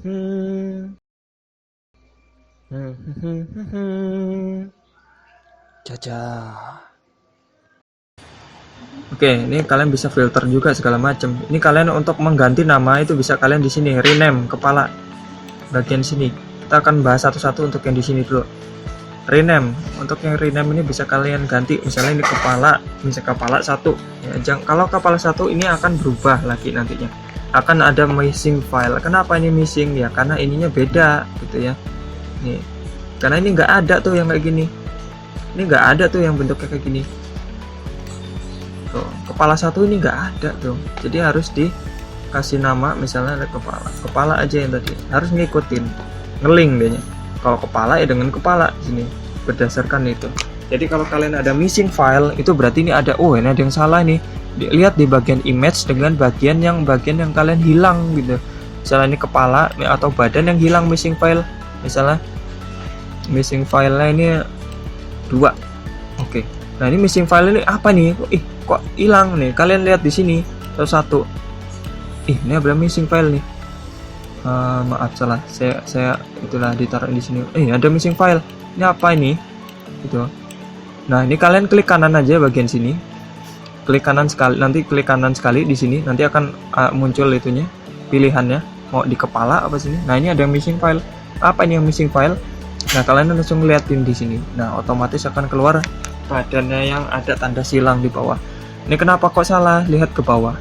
Caca. Oke, ini kalian bisa filter juga segala macam. Ini kalian untuk mengganti nama itu bisa kalian di sini rename kepala bagian sini. Kita akan bahas satu-satu untuk yang di sini dulu. Rename, untuk yang rename ini bisa kalian ganti. Misalnya ini kepala, misalnya kepala 1 ya. Kalau kepala 1 ini akan berubah lagi nantinya. Akan ada missing file. Kenapa ini missing ya? Karena ininya beda gitu ya. Nih, karena ini nggak ada tuh yang kayak gini. Ini nggak ada tuh yang bentuknya kayak gini. Tuh, kepala 1 ini nggak ada tuh. Jadi harus dikasih nama, misalnya ada kepala aja yang tadi. Harus ngikutin, ngeling deh. Kalau kepala ya dengan kepala sini berdasarkan itu. Jadi kalau kalian ada missing file itu berarti ini ada, oh ini ada yang salah nih. Lihat di bagian image dengan bagian yang kalian hilang gitu. Misalnya ini kepala atau badan yang hilang missing file. Misalnya missing filenya ini 2. Oke. Nah, ini missing file ini apa nih? Kok hilang nih? Kalian lihat di sini satu. Ini ada missing file nih. Maaf salah. Saya itulah ditaruh di sini. Ada missing file. Ini apa ini? Gitu. Nah, ini kalian klik kanan aja bagian sini. Klik kanan sekali, nanti klik kanan sekali di sini, nanti akan muncul itunya, pilihannya mau di kepala apa sini. Nah, ini ada missing file. Apa ini yang missing file? Nah, kalian langsung liatin di sini. Nah, otomatis akan keluar badannya yang ada tanda silang di bawah. Ini kenapa kok salah? Lihat ke bawah.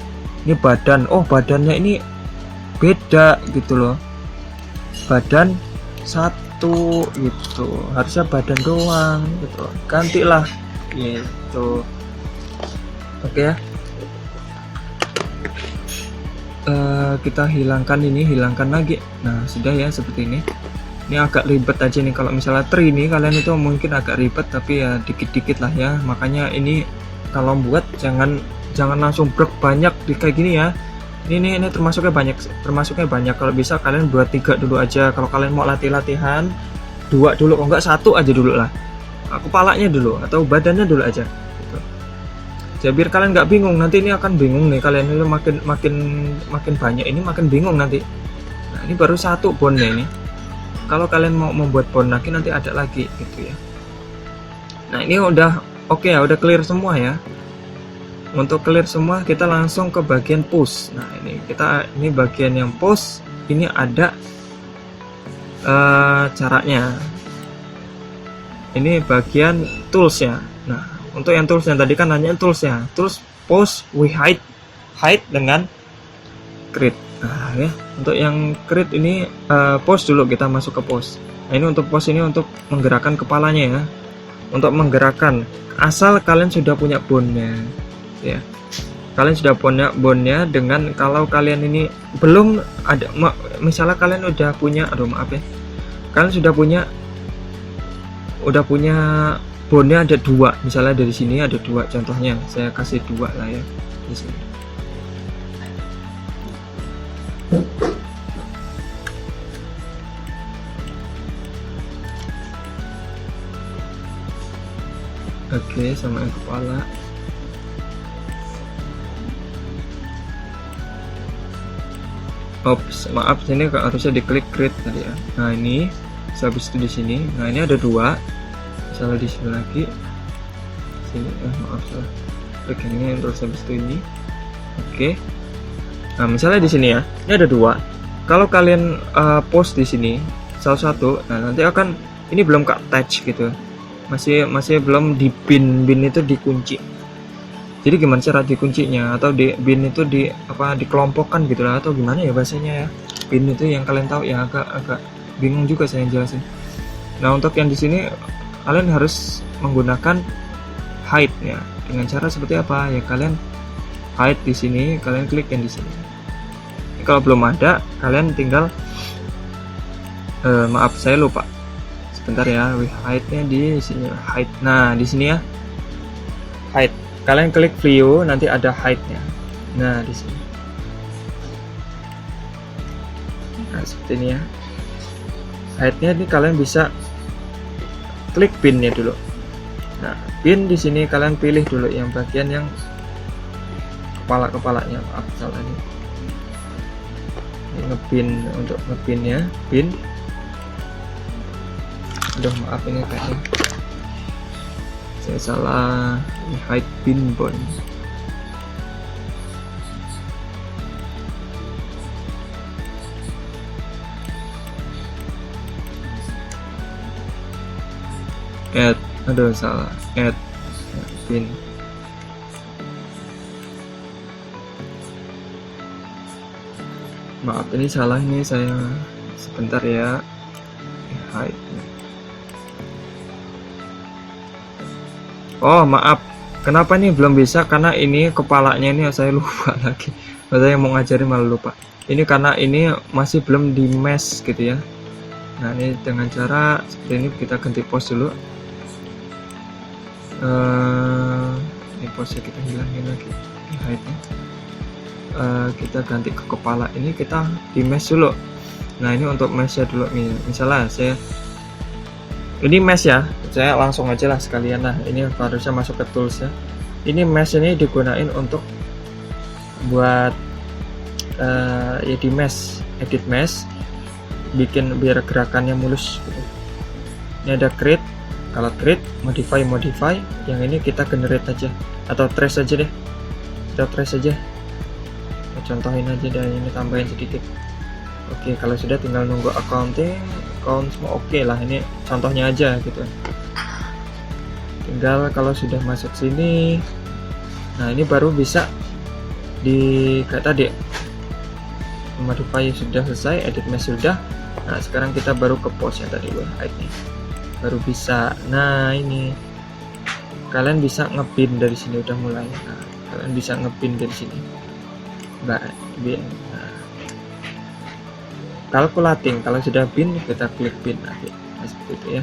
Ini badan. Oh, badannya ini beda gitu loh. Badan 1 gitu. Harusnya badan doang gitu. Gantilah gitu. Oke ya. Kita hilangkan ini, hilangkan lagi. Nah, sudah ya seperti ini. Ini agak ribet aja nih kalau misalnya tree ini kalian itu mungkin agak ribet, tapi ya dikit-dikit lah ya. Makanya ini kalau buat jangan langsung brek banyak di kayak gini ya. Ini termasuknya banyak. Kalau bisa kalian buat 3 dulu aja. Kalau kalian mau latihan 2 dulu, kalau enggak 1 aja dulu lah. Kepalanya dulu atau badannya dulu aja. Gitu. Jadi biar kalian nggak bingung. Nanti ini akan bingung nih kalian ini makin banyak ini makin bingung nanti. Nah, ini baru 1 bondnya ini. Kalau kalian mau membuat bond lagi nanti ada lagi gitu ya. Nah, ini udah oke ya, udah clear semua ya. Untuk clear semua kita langsung ke bagian push. Nah, ini bagian yang push, ini ada caranya. Ini bagian tools ya. Nah, untuk yang tools yang tadi kan hanya tools ya. Tools push, we hide dengan create. Nah ya, untuk yang create ini pose dulu, kita masuk ke pose. Nah, ini untuk pose ini untuk menggerakkan kepalanya ya. Untuk menggerakkan, asal kalian sudah punya bondnya ya. Kalian sudah punya bondnya. Dengan kalau kalian ini belum ada, misalnya kalian udah punya, kalian sudah punya bondnya ada 2, misalnya dari sini ada 2 contohnya. Saya kasih 2 lah ya di sini. Oke, sama yang kepala. Ops, maaf, sini harusnya diklik create tadi ya. Nah, ini habis itu di sini. Nah, ini ada 2. Misalnya di sini lagi. Sini, maaf salah. Klik ini terus habis itu ini. Oke. Nah, misalnya di sini ya. Ini ada 2. Kalau kalian post di sini salah satu, nah nanti akan ini belum ke attach gitu. Masih belum di bin itu dikunci. Jadi gimana cara dikuncinya, atau di bin itu dikelompokkan gitu lah, atau gimana ya bahasanya ya. Bin itu yang kalian tahu ya, agak bingung juga saya jelasin. Nah, untuk yang di sini kalian harus menggunakan hide ya. Dengan cara seperti apa? Ya kalian hide di sini, kalian klik yang di sini. Kalau belum ada, kalian tinggal maaf saya lupa. Sebentar ya, hide-nya di sini. Hide. Nah, di sini ya. Hide. Kalian klik view, nanti ada hide-nya. Nah, di sini. Nah, seperti ini ya. Hide-nya ini kalian bisa klik bin-nya dulu. Nah, bin di sini kalian pilih dulu yang bagian yang kepala-kepalanya. Maaf, salah ini. ngepin, untuk ngepinnya pin. Aduh maaf ini kayaknya saya salah, hide pin bond. Add, aduh salah, add pin. Maaf ini salah, ini saya sebentar ya, hide. Oh maaf, kenapa ini belum bisa, karena ini kepalanya ini saya lupa lagi, saya mau ngajarin malah lupa. Ini karena ini masih belum di mesh gitu ya. Nah ini dengan cara seperti ini, kita ganti pose dulu. Ini pose kita hilangin lagi, hide-nya. Kita ganti ke kepala, ini kita di mesh dulu. Nah ini untuk mesh-nya dulu, misalnya saya ini mesh ya, saya langsung aja lah sekalian. Nah ini harusnya masuk ke tools ya. Ini mesh ini digunain untuk buat ya di mesh, edit mesh, bikin biar gerakannya mulus gitu. Ini ada create, kalau create, modify, yang ini kita generate aja atau trace aja deh, kita trace aja. Kita contohin aja dan ini tambahin sedikit. Oke, kalau sudah tinggal nunggu account semua oke lah. Ini contohnya aja gitu. Tinggal kalau sudah masuk sini, nah ini baru bisa di kayak tadi, modify sudah selesai, edit mesh sudah. Nah sekarang kita baru ke post yang tadi hide nih, baru bisa. Nah ini kalian bisa ngepin dari sini, udah mulai. Nah, kalian bisa ngepin dari sini. Nah, calculating, kalau sudah pin kita klik pin lagi. Nah, seperti itu ya.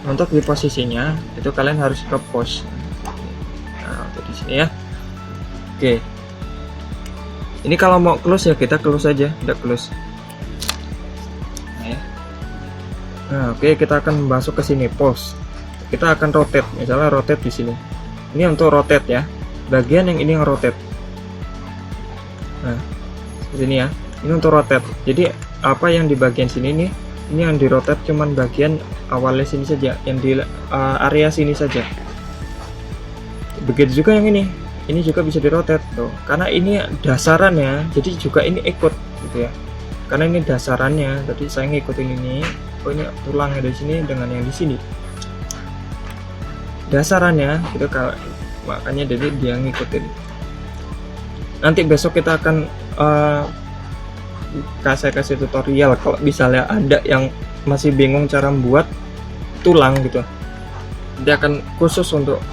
Untuk di posisinya itu kalian harus ke post. Nah untuk di sini ya. Oke, ini kalau mau close ya kita close aja, udah close. Nah, ya. Nah oke, kita akan masuk ke sini post. Kita akan rotate, misalnya rotate di sini. Ini untuk rotate ya, bagian yang ini yang rotate. Nah di sini ya. Ini untuk rotate. Jadi apa yang di bagian sini nih, ini yang di rotate cuman bagian awalnya sini saja, yang di area sini saja. Begitu juga yang ini juga bisa di rotate tuh, karena ini dasarannya, jadi juga ini ikut gitu ya. Karena ini dasarannya, tadi saya ngikutin ini. Oh ini tulangnya dari sini dengan yang di sini. Dasarannya gitu, kalau makanya jadi dia ngikutin. Nanti besok kita akan saya kasih tutorial kalau misalnya ada yang masih bingung cara membuat tulang gitu. Dia akan khusus untuk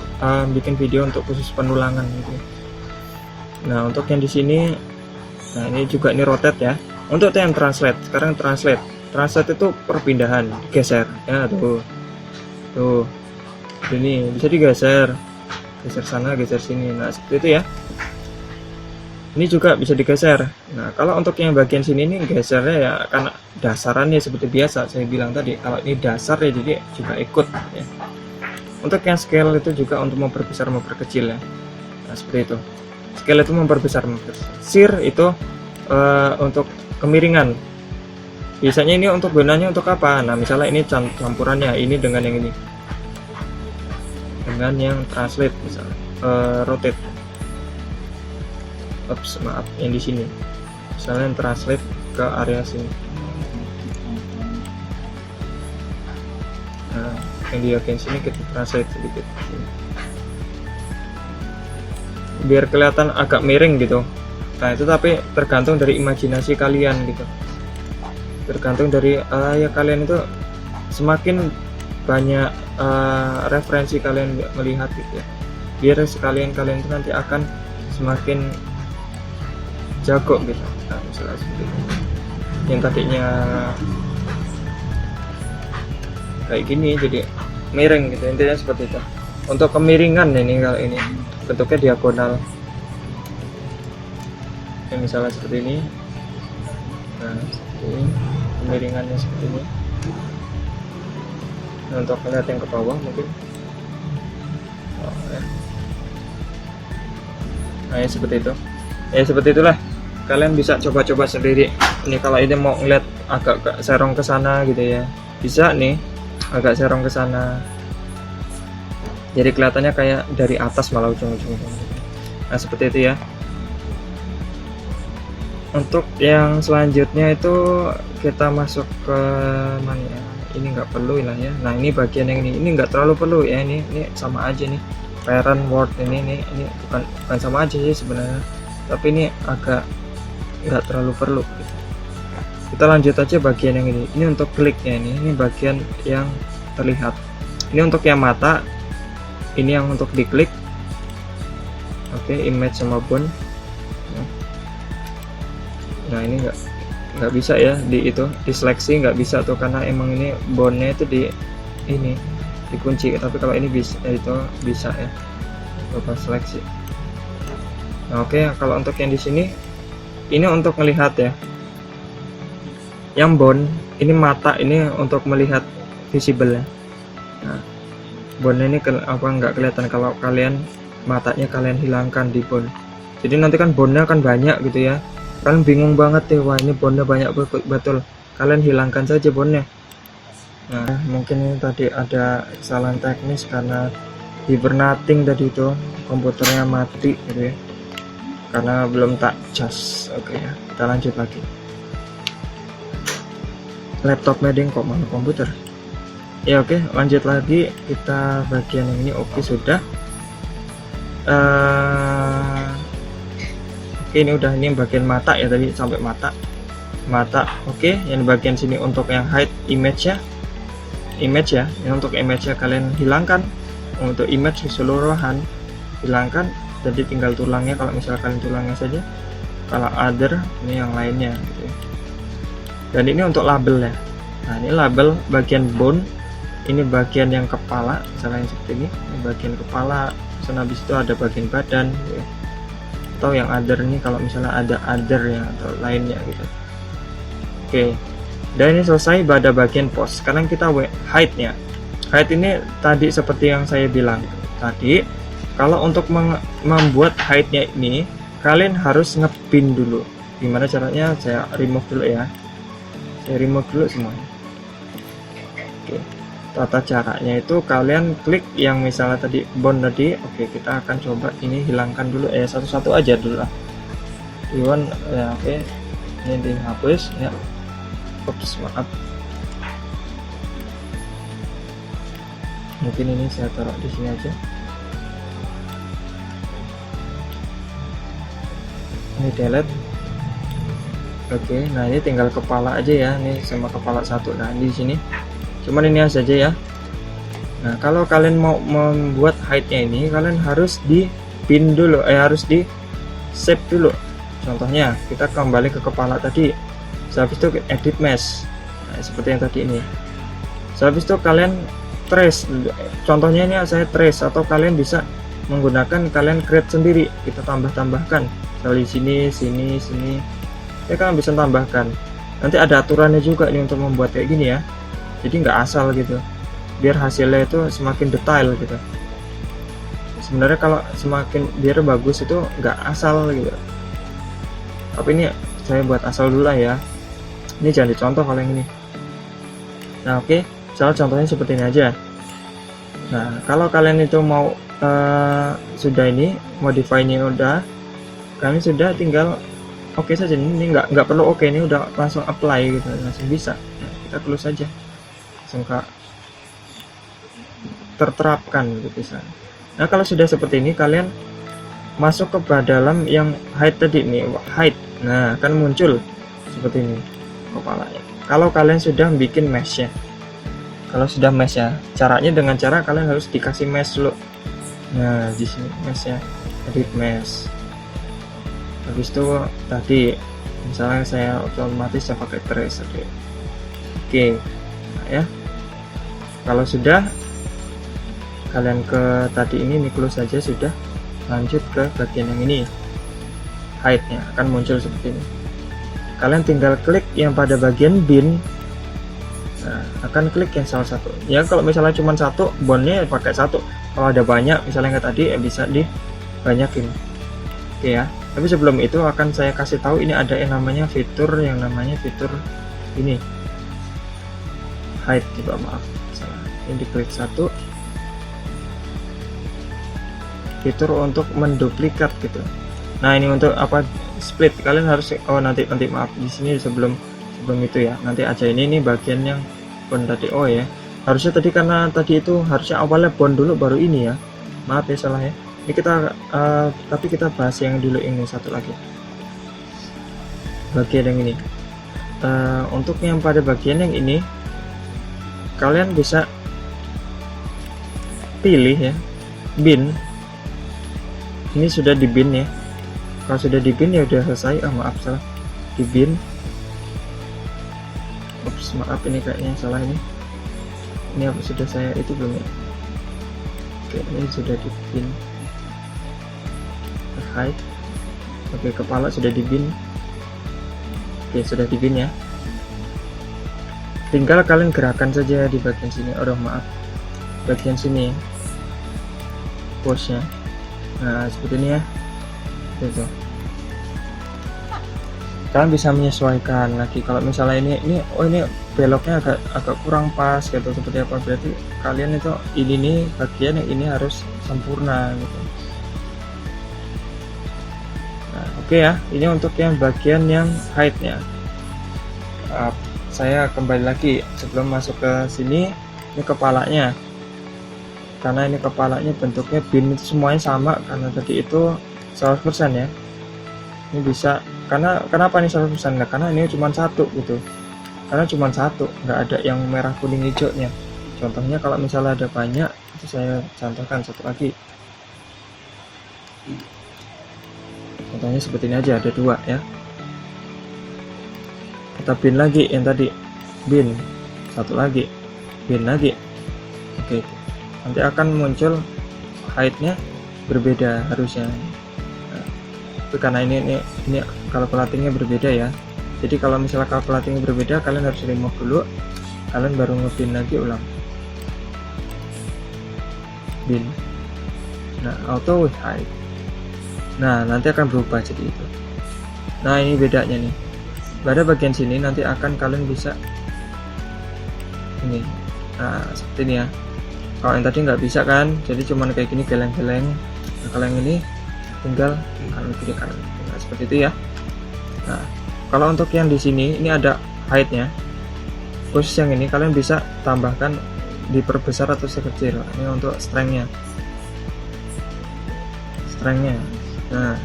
bikin video untuk khusus penulangan gitu. Nah untuk yang di sini, nah ini juga ini rotate ya. Untuk yang translate, sekarang translate itu perpindahan, geser ya, tuh ini bisa digeser, geser sana, geser sini. Nah seperti itu ya. Ini juga bisa digeser. Nah kalau untuk yang bagian sini ini gesernya ya karena dasarannya seperti biasa saya bilang tadi, kalau ini dasar ya jadi juga ikut ya. Untuk yang scale itu juga untuk memperbesar memperkecil ya. Nah seperti itu, scale itu memperbesar memperkecil. Shear itu untuk kemiringan. Biasanya ini untuk gunanya untuk apa? Nah misalnya ini campurannya ini dengan yang ini, dengan yang translate misalnya, rotate. Oops, maaf yang di sini misalnya yang translate ke area sini. Nah yang di bagian sini kita translate sedikit biar kelihatan agak miring gitu. Nah itu tapi tergantung dari imajinasi kalian gitu, tergantung dari ya kalian itu semakin banyak referensi kalian melihat gitu ya, biar sekalian kalian itu nanti akan semakin jago gitu. Nah misalnya seperti itu, yang tadinya kayak gini jadi miring gitu, intinya seperti itu. Untuk kemiringan ini, kalau ini bentuknya diagonal ya, misalnya seperti ini. Nah seperti ini, kemiringannya seperti ini. Nah, untuk melihat yang ke bawah mungkin ya. Nah ya seperti itu ya, seperti itulah. kalian bisa coba-coba sendiri. Ini kalau ini mau ngeliat agak serong ke sana gitu ya, bisa nih agak serong ke sana. Jadi kelihatannya kayak dari atas malah ujung-ujung. Nah seperti itu ya. Untuk yang selanjutnya itu kita masuk ke mana ya? Ini nggak perlu lah ya. Nah ini bagian yang ini nggak terlalu perlu ya. Ini sama aja nih. Parent word ini bukan sama aja sih sebenarnya. Tapi ini agak nggak terlalu perlu. Kita lanjut aja bagian yang ini. Ini untuk kliknya ini bagian yang terlihat. Ini untuk yang mata. Ini yang untuk diklik. Oke, image sama bone. Nah ini nggak bisa ya diseleksi, nggak bisa tuh karena emang ini bone-nya itu dikunci. Tapi kalau ini bisa ya, coba seleksi. Nah, oke, kalau untuk yang di sini ini untuk melihat ya. Yang bone ini mata ini untuk melihat visible ya. Nah, bone ini nggak kelihatan kalau matanya kalian hilangkan di bone. Jadi nanti kan bone-nya akan banyak gitu ya. Kalian bingung banget ya, wah ini bone banyak betul. Kalian hilangkan saja bone-nya. Nah, mungkin ini tadi ada kesalahan teknis karena hibernating tadi itu komputernya mati gitu ya. Karena belum tak cas. Oke ya, kita lanjut lagi. Laptopnya ding kok mana komputer? Ya oke, lanjut lagi kita bagian yang ini. Oke sudah. Oke, ini udah, ini bagian mata ya tadi sampai mata. Oke, yang bagian sini untuk yang hide image ya. Ini untuk image ya kalian hilangkan. Untuk image keseluruhan hilangkan. Jadi tinggal tulangnya, kalau misalnya kalian tulangnya saja. Kalau other ini yang lainnya gitu. Dan ini untuk label ya. Nah, ini label bagian bone. Ini bagian yang kepala, misalnya yang seperti ini bagian kepala. Terus habis itu ada bagian badan gitu. Atau yang other ini kalau misalnya ada other ya atau lainnya gitu. Oke, dan ini selesai pada bagian post. Sekarang kita hide nya. Hide ini tadi seperti yang saya bilang tadi, kalau untuk membuat hide nya ini kalian harus ngepin dulu. Gimana caranya? Saya remove dulu ya. Saya remove dulu semuanya. Oke, tata caranya itu kalian klik yang misalnya tadi bone tadi. Oke, kita akan coba ini hilangkan dulu satu-satu aja dulu lah. Iwan ya, oke, ini dihapus ya. Oops, maaf. Mungkin ini saya taruh di sini aja. Ini delete. Oke, nah ini tinggal kepala aja ya, ini sama kepala satu. Nah di sini cuman ini saja ya. Nah kalau kalian mau membuat hide-nya ini, kalian harus di pin dulu, harus di save dulu. Contohnya kita kembali ke kepala tadi, habis itu edit mesh, nah, seperti yang tadi ini. Habis itu kalian trace, contohnya ini saya trace, atau kalian bisa menggunakan kalian create sendiri, kita tambahkan dari sini ya, kalian bisa tambahkan. Nanti ada aturannya juga nih untuk membuat kayak gini ya, jadi nggak asal gitu, biar hasilnya itu semakin detail gitu. Sebenarnya kalau semakin biar bagus itu nggak asal gitu, tapi ini saya buat asal dulu lah ya. Ini jangan dicontoh kalau yang ini. Nah oke, misalnya contohnya seperti ini aja. Nah kalau kalian itu mau sudah ini modify-nya udah, kalian sudah tinggal oke saja. Ini nggak perlu oke, ini udah langsung apply gitu, langsung bisa. Nah, kita close saja, langsung terterapkan gitu bisa. Nah kalau sudah seperti ini, kalian masuk ke dalam yang hide tadi nih, hide. Nah kan muncul seperti ini kepalanya. Kalau kalian sudah bikin mesh ya, kalau sudah mesh ya, caranya dengan cara kalian harus dikasih mesh dulu. Nah di sini mesh ya, edit mesh. Habis itu tadi misalnya saya otomatis saya pakai trace. Oke, nah ya, kalau sudah kalian ke tadi ini close saja, sudah lanjut ke bagian yang ini, hide nya akan muncul seperti ini. Kalian tinggal klik yang pada bagian bin. Nah, akan klik yang salah satu ya. Kalau misalnya cuma satu, bone-nya pakai satu. Kalau ada banyak misalnya kayak tadi bisa dibanyakin. Oke ya, Tapi sebelum itu akan saya kasih tahu, ini ada yang namanya fitur ini hide gitu, maaf salah. Ini diklik satu, fitur untuk menduplikat gitu. Nah ini untuk apa, split, kalian harus nanti maaf di sini sebelum itu ya, nanti aja ini bagian yang bond tadi. Oh ya, harusnya tadi, karena tadi itu harusnya awalnya bond dulu baru ini ya, maaf ya salah ya. Ini kita tapi kita bahas yang dulu, ini satu lagi bagian yang ini. Untuk yang pada bagian yang ini kalian bisa pilih ya, bin. Ini sudah di bin ya, kalau sudah di bin ya udah selesai. Maaf salah, di bin. Ups, maaf ini kayaknya salah ini apa, sudah saya itu belum ya. Oke, ini sudah di bin. Hide. Oke, kepala sudah di bin. Oke, sudah di bin ya. Tinggal kalian gerakan saja di bagian sini. Maaf, bagian sini pose-nya. Nah seperti ini ya, gitu. Kalian bisa menyesuaikan lagi kalau misalnya ini beloknya agak kurang pas gitu, seperti apa, berarti kalian itu ini nih bagian yang ini harus sempurna gitu. Nah oke ya, ini untuk yang bagian yang hide-nya. Saya kembali lagi sebelum masuk ke sini, ini kepalanya. Karena ini kepalanya bentuknya bin itu semuanya sama, karena tadi itu 100% ya. Ini bisa, kenapa ini 100%? Nah, karena ini cuma satu gitu, karena cuma satu, nggak ada yang merah kuning hijaunya. Contohnya kalau misalnya ada banyak, itu saya contohkan satu lagi. Contohnya seperti ini aja, ada 2 ya. Kita bin lagi, yang tadi bin, satu lagi bin lagi. Oke, nanti akan muncul height-nya berbeda harusnya. Nah, itu karena ini kalkulatingnya berbeda ya. Jadi kalau misalnya kalkulatingnya berbeda, kalian harus remove dulu, kalian baru ngebin lagi ulang. Bin. Nah, auto with height. Nah, nanti akan berubah jadi itu. Nah, ini bedanya nih. Pada bagian sini nanti akan kalian bisa ini. Nah, seperti ini ya. Kalau yang tadi nggak bisa kan, jadi cuman kayak gini geleng-geleng. Nah, kalau yang ini tinggal kanan kiri kanan. Nah, seperti itu ya. Nah, kalau untuk yang di sini ini ada height-nya. Khusus yang ini kalian bisa tambahkan, diperbesar atau sekecil. Ini untuk strength-nya. Nah,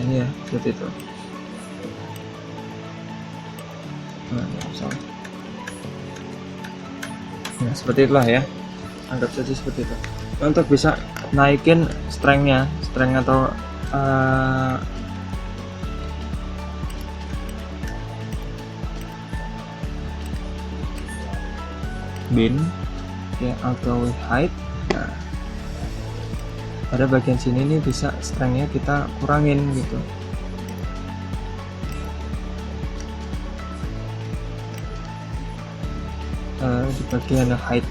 ini ya, seperti itu. Nah, salah. Nah, seperti itulah ya, anggap saja seperti itu. Untuk bisa naikin strength atau bin ya, auto with height. Nah, pada bagian sini nih bisa strength-nya kita kurangin gitu. Di bagian height.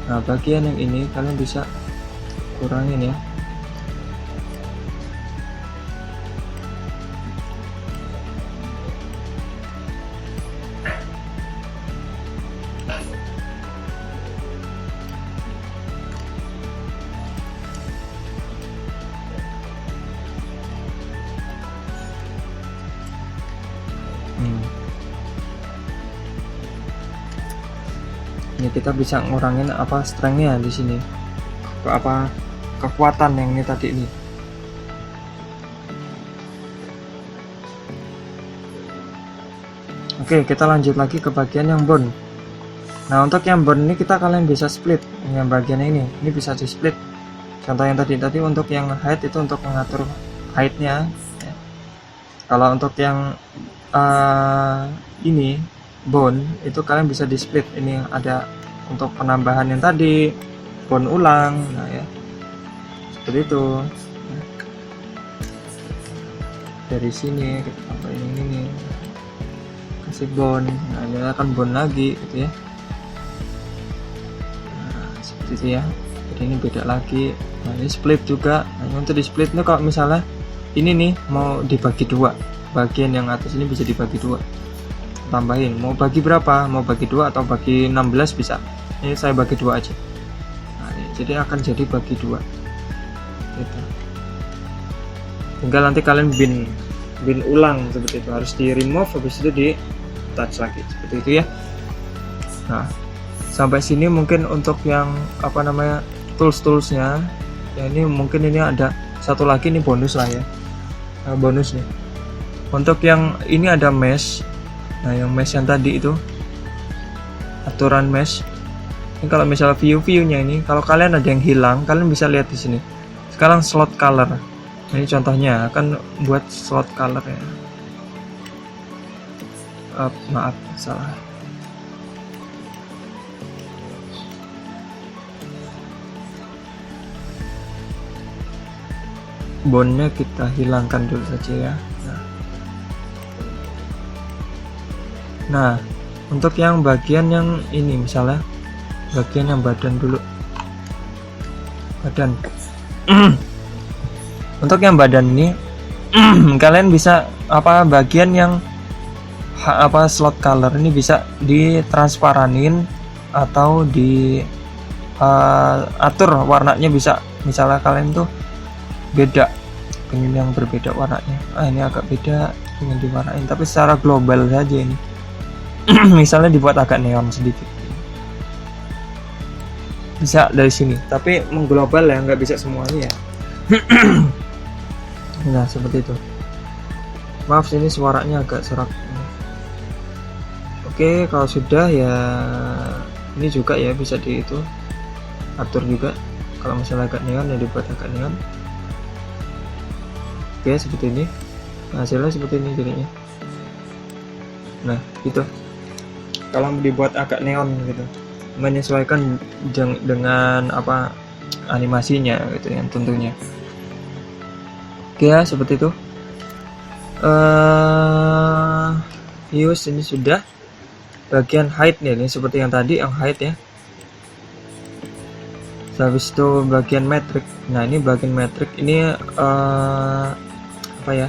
Nah, bagian yang ini kalian bisa kurangin ya. Ini kita bisa ngurangin apa strength-nya di sini, apa kekuatan yang ini tadi ini. Oke, kita lanjut lagi ke bagian yang bone. Nah, untuk yang bone ini kalian bisa split. Yang bagian ini bisa di split. Contoh yang tadi untuk yang height itu untuk mengatur height-nya ya. Kalau untuk yang ini bone itu kalian bisa di split. Ini ada untuk penambahan yang tadi, bone ulang. Nah ya, seperti itu. Dari sini kita tambahin ini kasih bond. Nah ini akan bond lagi gitu ya. Nah, seperti itu ya. Jadi ini beda lagi. Nah ini split juga. Nah untuk di split ini kalau misalnya ini nih mau dibagi dua, bagian yang atas ini bisa dibagi dua, tambahin mau bagi berapa, mau bagi dua atau bagi 16 bisa. Ini saya bagi dua aja. Nah, ini, jadi akan jadi bagi dua gitu. Tinggal nanti kalian bin ulang seperti itu, harus di remove habis itu di touch lagi seperti itu ya. Nah sampai sini mungkin untuk yang apa namanya toolsnya ya. Ini mungkin ini ada satu lagi nih bonus lah ya. Nah, bonus nih untuk yang ini ada mesh. Nah yang mesh yang tadi itu aturan mesh ini, kalau misalnya view-nya ini kalau kalian ada yang hilang kalian bisa lihat di sini. Sekarang slot color, ini contohnya akan buat slot color ya. Maaf salah. Bondnya kita hilangkan dulu saja ya. Nah untuk yang bagian yang ini misalnya bagian yang badan dulu, badan. Untuk yang badan ini kalian bisa apa bagian yang apa slot color ini bisa ditransparanin atau di atur warnanya bisa. Misalnya kalian tuh beda, pengen yang berbeda warnanya, ini agak beda, ingin diwarnain tapi secara global saja ini. Misalnya dibuat agak neon sedikit, bisa dari sini, tapi mengglobal ya, nggak bisa semuanya ya. Nah seperti itu. Maaf sini suaranya agak serak. Oke kalau sudah ya ini juga ya bisa di itu atur juga. Kalau misalnya agak neon ya dibuat agak neon. Oke seperti ini. Nah, hasilnya seperti ini jadinya. Nah gitu. Kalau dibuat agak neon gitu, menyesuaikan dengan apa animasinya gitu yang tentunya. Oke ya seperti itu. Views ini sudah. Bagian height nih, ini seperti yang tadi yang height ya. Habis itu bagian metrik. Nah ini bagian metrik ini apa ya,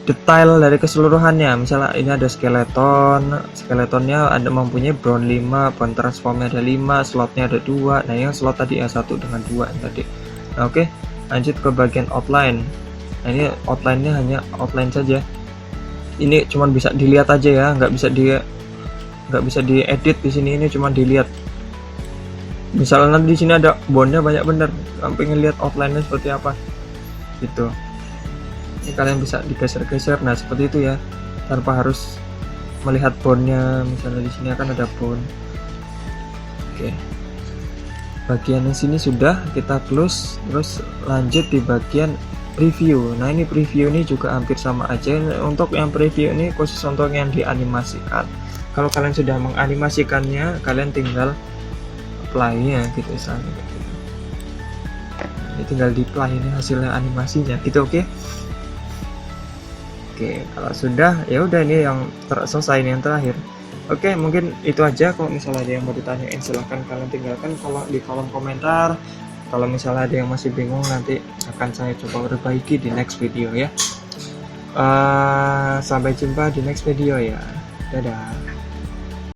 detail dari keseluruhannya. Misalnya ini ada skeletonnya ada mempunyai brown 5, bone transformnya ada 5, slotnya ada 2. Nah yang slot tadi ya 1 dengan 2 yang tadi. Nah, oke lanjut ke bagian outline. Nah ini outline-nya hanya outline saja. Ini cuman bisa dilihat aja ya, nggak bisa diedit di sini. Ini cuma dilihat. Misalnya nanti di sini ada bondnya banyak bener, pengen lihat outline-nya seperti apa gitu. Ini kalian bisa digeser-geser. Nah seperti itu ya, tanpa harus melihat bondnya. Misalnya di sini akan ada bond. Oke, bagian yang sini sudah kita close. Terus lanjut di bagian preview. Nah ini preview ini juga hampir sama aja. Untuk yang preview ini khusus untuk yang dianimasikan. Kalau kalian sudah menganimasikannya, kalian tinggal apply-nya gitu misalnya. Ini tinggal di play ini hasilnya animasinya gitu. Oke. Oke, kalau sudah ya udah ini yang selesai ini yang terakhir. Oke, mungkin itu aja. Kalau misalnya ada yang mau ditanyain silahkan kalian tinggalkan kalau di kolom komentar. Kalau misalnya ada yang masih bingung nanti akan saya coba perbaiki di next video ya. Sampai jumpa di next video ya. Dadah.